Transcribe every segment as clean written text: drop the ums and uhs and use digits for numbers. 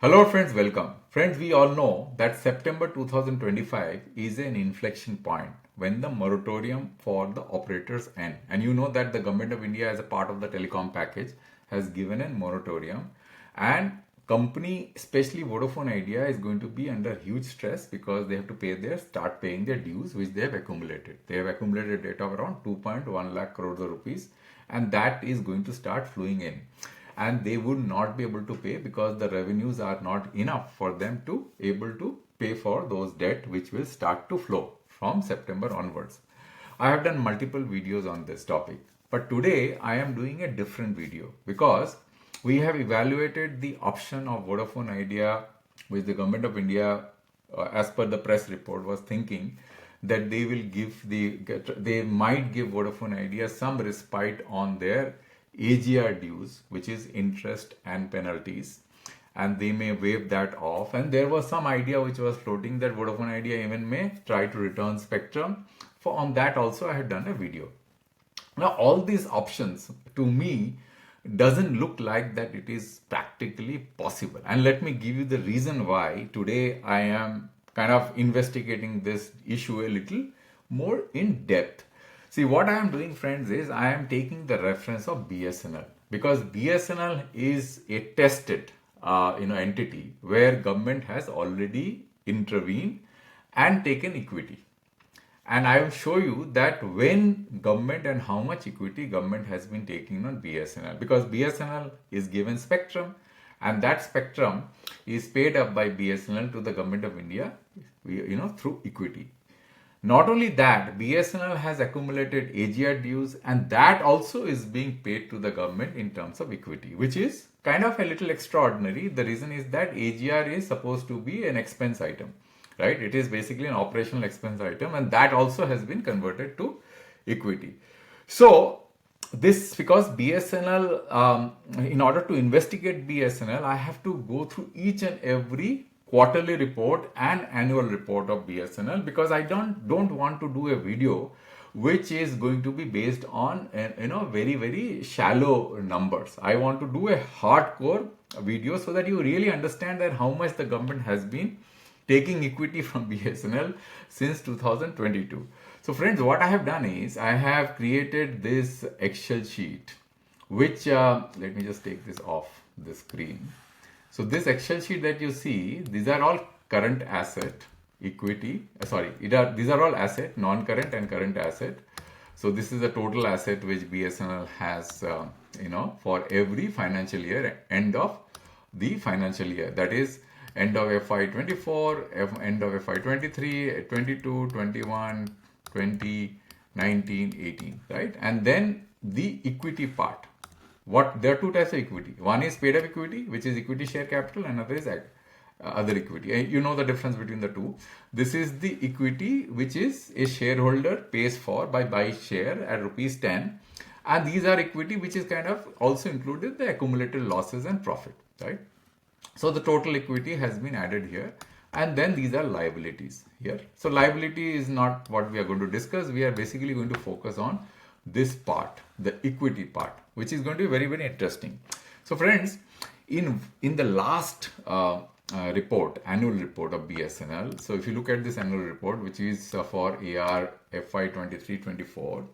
Hello friends, welcome. Friends, we all know that September 2025 is an inflection point when the moratorium for the operators end. And you know that the government of India as a part of the telecom package has given a moratorium, and company, especially Vodafone Idea, is going to be under huge stress because they have to start paying their dues which they have accumulated. They have accumulated a debt of around 2.1 lakh crores of rupees, and that is going to start flowing in, and they would not be able to pay because the revenues are not enough for them to able to pay for those debt which will start to flow from September onwards. I have done multiple videos on this topic, but today I am doing a different video because we have evaluated the option of Vodafone Idea, which the government of India, as per the press report, was thinking that they might give Vodafone Idea some respite on their AGR dues, which is interest and penalties, and they may waive that off. And there was some idea which was floating that Vodafone Idea even may try to return spectrum. For on that also I had done a video. Now all these options to me doesn't look like that it is practically possible, and let me give you the reason why today I am kind of investigating this issue a little more in depth. See, what I am doing, friends, is I am taking the reference of BSNL because BSNL is a tested entity where government has already intervened and taken equity. And I will show you that when government and how much equity government has been taking on BSNL, because BSNL is given spectrum and that spectrum is paid up by BSNL to the government of India, through equity. Not only that, BSNL has accumulated AGR dues, and that also is being paid to the government in terms of equity, which is kind of a little extraordinary. The reason is that AGR is supposed to be an expense item, right? It is basically an operational expense item, and that also has been converted to equity. So this, because BSNL, in order to investigate BSNL, I have to go through each and every quarterly report and annual report of BSNL, because I don't want to do a video which is going to be based on very shallow numbers. I want to do a hardcore video so that you really understand that how much the government has been taking equity from BSNL since 2022. So friends, what I have done is I have created this Excel sheet, which let me just take this off the screen. So this Excel sheet that you see, these are all current asset, equity, these are all asset, non-current and current asset. So this is the total asset which BSNL has, for every financial year, end of the financial year. That is end of FY24, end of FY23, 22, 21, 20, 19, 18, right? And then the equity part. There are two types of equity. One is paid up equity, which is equity share capital, and another is other equity. You know the difference between the two. This is the equity which is a shareholder pays for by buy share at rupees 10, and these are equity which is kind of also included the accumulated losses and profit, right? So the total equity has been added here, and then these are liabilities here. So liability is not what we are going to discuss. We are basically going to focus on this part, the equity part, which is going to be very interesting. So friends, in the last report, annual report of BSNL, so if you look at this annual report, which is for AR FY23-24,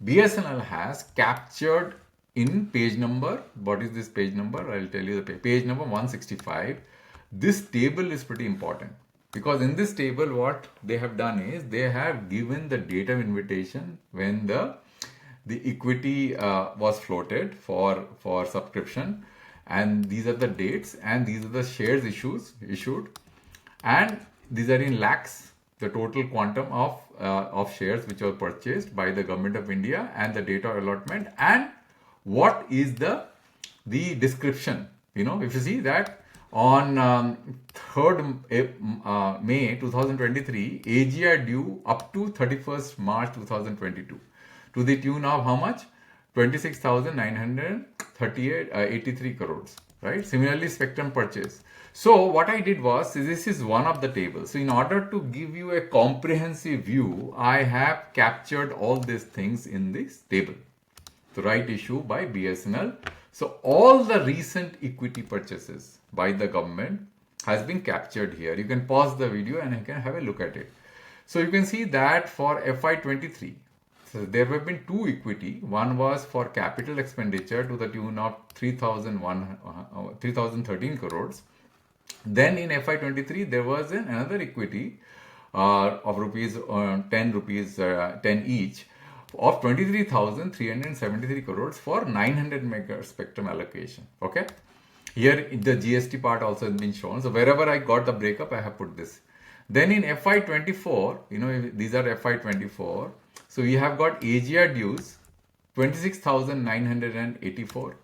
BSNL has captured in page number, what is this page number? I'll tell you the page number 165. This table is pretty important, because in this table what they have done is they have given the date of invitation when the equity was floated for subscription, and these are the dates, and these are the shares issued, and these are in lakhs, the total quantum of shares which were purchased by the government of India, and the date of allotment, and what is the description. If you see that on 3rd May 2023, AGR due up to 31st March 2022 to the tune of how much? 26,983 crores, right? Similarly, spectrum purchase. So what I did was, this is one of the tables. So in order to give you a comprehensive view, I have captured all these things in this table. The right issue by BSNL. So all the recent equity purchases by the government has been captured here. You can pause the video and you can have a look at it. So you can see that for FY23, so there have been two equity. One was for capital expenditure to the tune of 3013 crores. Then in FY23, there was another equity of rupees 10 each of 23,373 crores for 900 megahertz spectrum allocation. Okay. Here the GST part also has been shown. So wherever I got the breakup, I have put this. Then in FY24, these are FY24. So we have got AGR dues 26,984.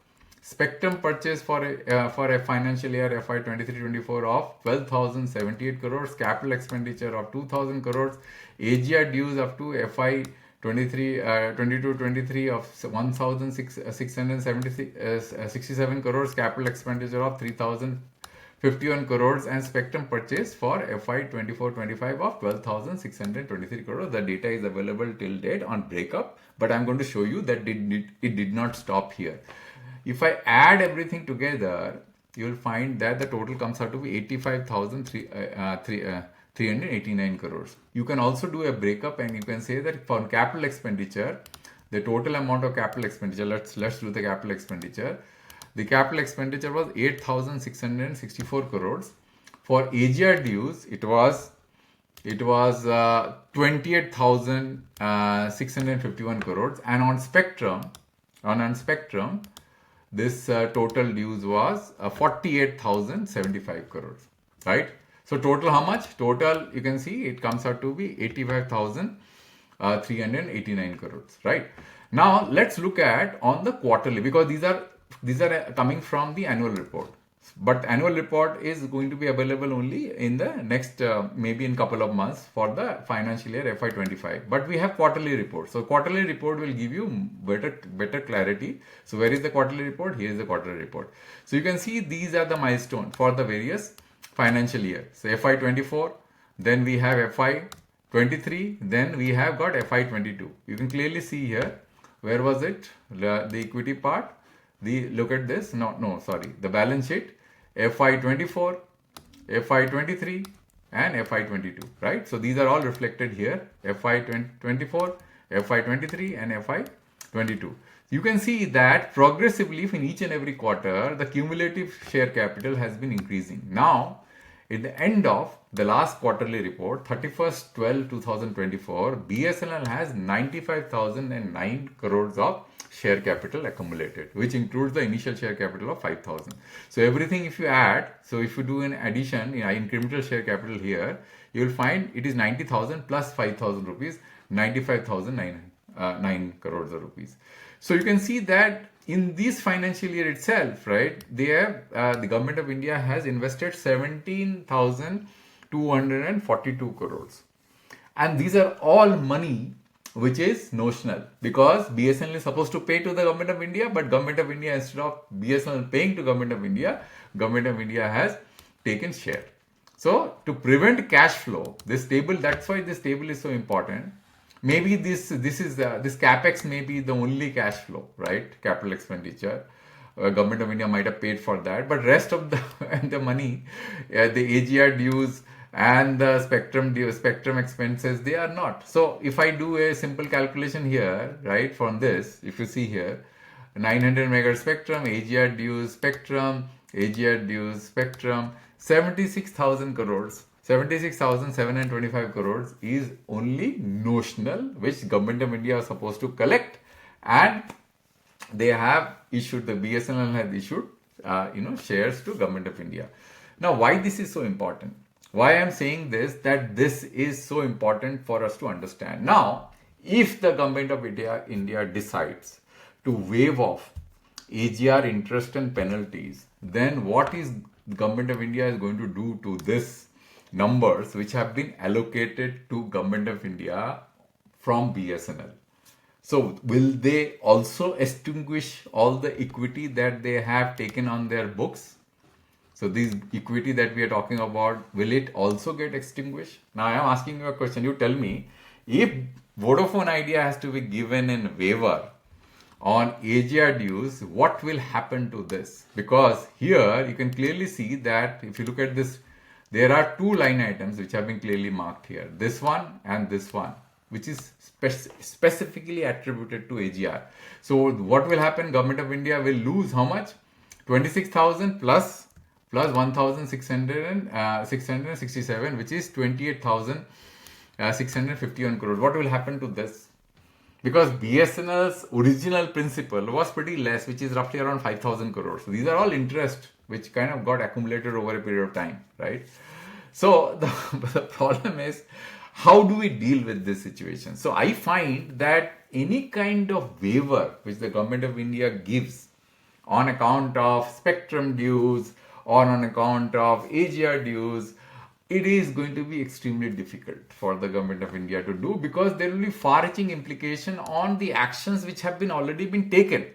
Spectrum purchase for a financial year FY23-24 of 12,078 crores. Capital expenditure of 2,000 crores. AGR dues up to FY22-23 of 1,667 crores. Capital expenditure of 3,051 crores, and spectrum purchase for FY24-25 of 12,623 crores. The data is available till date on breakup, but I'm going to show you that it did not stop here. If I add everything together, you will find that the total comes out to be 85,389 crores. You can also do a breakup and you can say that for capital expenditure, the total amount of capital expenditure, let's do the capital expenditure. The capital expenditure was 8,664 crores. For AGR dues, it was 28,651 crores, and on spectrum, this total dues was 48,075 crores, right? So total how much? Total, you can see it comes out to be 85,389 crores, right? Now let's look at on the quarterly, because these are coming from the annual report. But annual report is going to be available only in the next maybe in couple of months for the financial year FY25. But we have quarterly report. So quarterly report will give you better clarity. So where is the quarterly report? Here is the quarterly report. So you can see these are the milestones for the various financial year. So FY24, then we have FY23, then we have got FY22. You can clearly see here, where was it? The equity part. Look at this. The balance sheet. FY24, FY23, and FY22, right? So these are all reflected here. FY24, FY23, and FY22. You can see that progressively in each and every quarter, the cumulative share capital has been increasing. Now, at the end of the last quarterly report, 31st 12/2024, BSNL has 95,009 crores of share capital accumulated, which includes the initial share capital of 5,000. So everything if you add, so if you do an addition in incremental share capital here, you will find it is 90,000 plus 5,000 rupees, 95,009 crores of rupees. So you can see that in this financial year itself, right, the government of India has invested 17,242 crores. And these are all money which is notional, because BSNL is supposed to pay to the government of India, but government of India, instead of BSNL paying to government of India has taken share. So to prevent cash flow, this table, that's why this table is so important. Maybe this capex may be the only cash flow, right? Capital expenditure. Government of India might have paid for that, but rest of the money, the AGR dues and the spectrum expenses, they are not. So if I do a simple calculation here, right, from this, if you see here, 900 megahertz spectrum, AGR dues, spectrum, 76,000 crores, 76,725 crores is only notional, which government of India is supposed to collect, and they have issued, the BSNL has issued, shares to government of India. Now, why this is so important? Why I am saying this, that this is so important for us to understand. Now, if the government of India decides to waive off AGR interest and penalties, then what is the government of India is going to do to this numbers which have been allocated to government of India from BSNL? So will they also extinguish all the equity that they have taken on their books? So this equity that we are talking about, will it also get extinguished? Now I am asking you a question. You tell me, if Vodafone Idea has to be given in waiver, on AGR dues, what will happen to this? Because here you can clearly see that if you look at this, there are two line items which have been clearly marked here. This one and this one, which is specifically attributed to AGR. So what will happen? Government of India will lose how much? 26,000 plus 1,667, which is 28,651 crores. What will happen to this? Because BSNL's original principal was pretty less, which is roughly around 5,000 crores. So these are all interest which kind of got accumulated over a period of time, right? So the problem is, how do we deal with this situation? So I find that any kind of waiver which the government of India gives on account of spectrum dues or on account of AGR dues, it is going to be extremely difficult for the government of India to do, because there will be far-reaching implication on the actions which have been already been taken.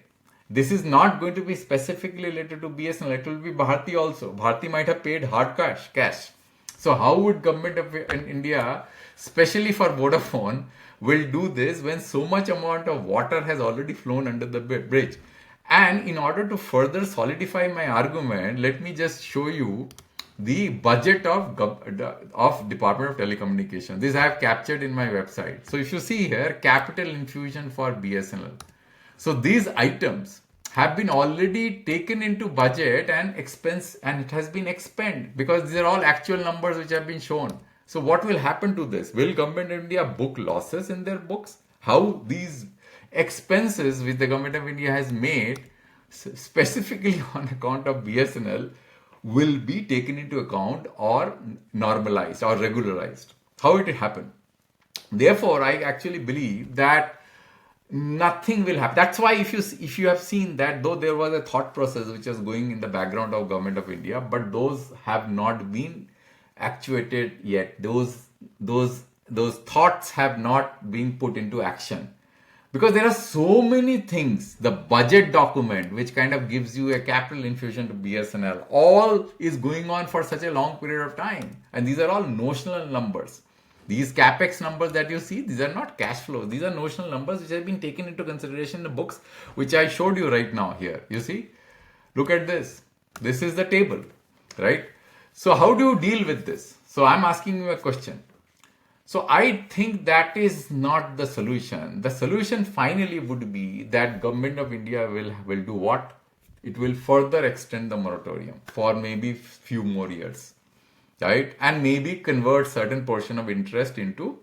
This is not going to be specifically related to BSNL. It will be Bharti also. Bharti might have paid hard cash. So how would government of India, especially for Vodafone, will do this when so much amount of water has already flown under the bridge? And in order to further solidify my argument, let me just show you the budget of Department of Telecommunications. This I have captured in my website. So if you see here, capital infusion for BSNL. So these items have been already taken into budget and expense, and it has been expended, because these are all actual numbers which have been shown. So what will happen to this? Will government of India book losses in their books? How these expenses which the government of India has made specifically on account of BSNL will be taken into account or normalized or regularized? How it will happen? Therefore, I actually believe that nothing will happen. That's why if you have seen that, though there was a thought process which was going in the background of government of India, but those have not been actuated yet. Those thoughts have not been put into action. Because there are so many things. The budget document, which kind of gives you a capital infusion to BSNL, all is going on for such a long period of time. And these are all notional numbers. These capex numbers that you see, these are not cash flows. These are notional numbers which have been taken into consideration in the books, which I showed you right now here. You see? Look at this. This is the table, right? So how do you deal with this? So I'm asking you a question. So I think that is not the solution. The solution finally would be that government of India will do what? It will further extend the moratorium for maybe few more years, right? And maybe convert certain portion of interest into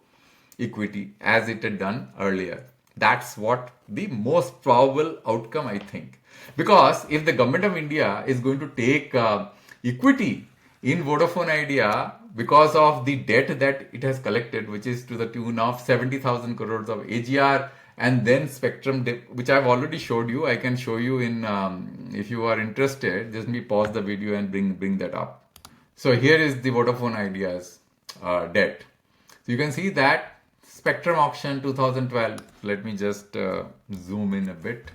equity as it had done earlier. That's what the most probable outcome, I think. Because if the government of India is going to take equity in Vodafone Idea because of the debt that it has collected, which is to the tune of 70,000 crores of AGR, and then spectrum, which I've already showed you. I can show you in, if you are interested, just me pause the video and bring that up. So here is the Vodafone Idea's debt. So you can see that spectrum auction 2012. Let me just zoom in a bit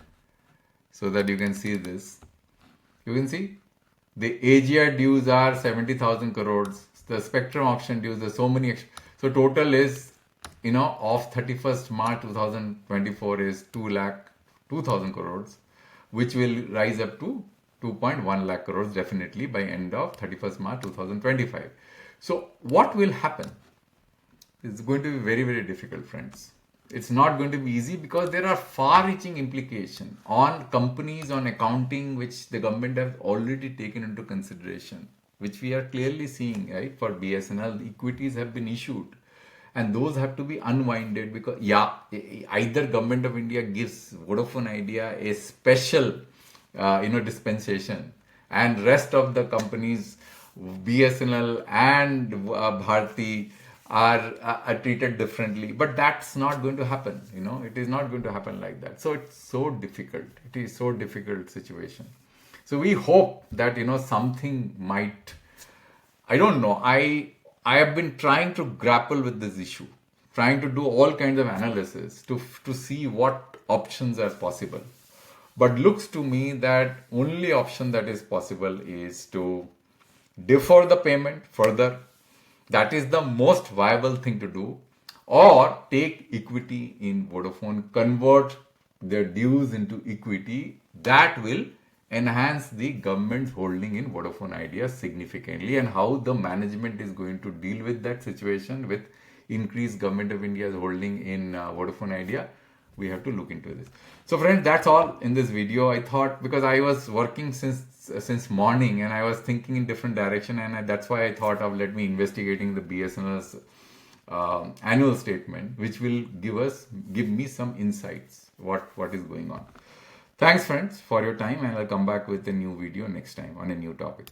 so that you can see this. You can see the AGR dues are 70,000 crores. The spectrum auction dues, there's so many. So total is, of 31st March 2024 is 2,02,000 crores, which will rise up to 2.1 lakh crores definitely by end of 31st March 2025. So what will happen? It's going to be very, very difficult, friends. It's not going to be easy because there are far-reaching implications on companies, on accounting, which the government have already taken into consideration, which we are clearly seeing, right? For BSNL, equities have been issued, and those have to be unwinded because, either government of India gives Vodafone Idea a special, dispensation, and rest of the companies, BSNL and Bharti, are treated differently. But that's not going to happen. It is not going to happen like that. So it's so difficult. It is so difficult situation. So we hope that something might. I don't know. I have been trying to grapple with this issue, trying to do all kinds of analysis to see what options are possible. But looks to me that only option that is possible is to defer the payment further. That is the most viable thing to do, or take equity in Vodafone, convert their dues into equity, that will enhance the government's holding in Vodafone Idea significantly, and how the management is going to deal with that situation with increased Government of India's holding in Vodafone Idea. We have to look into this. So friends, that's all in this video. I thought, because I was working since morning and I was thinking in different direction, and that's why I thought of let me investigating the BSNL's annual statement, which will give me some insights what is going on. Thanks friends for your time, and I'll come back with a new video next time on a new topic.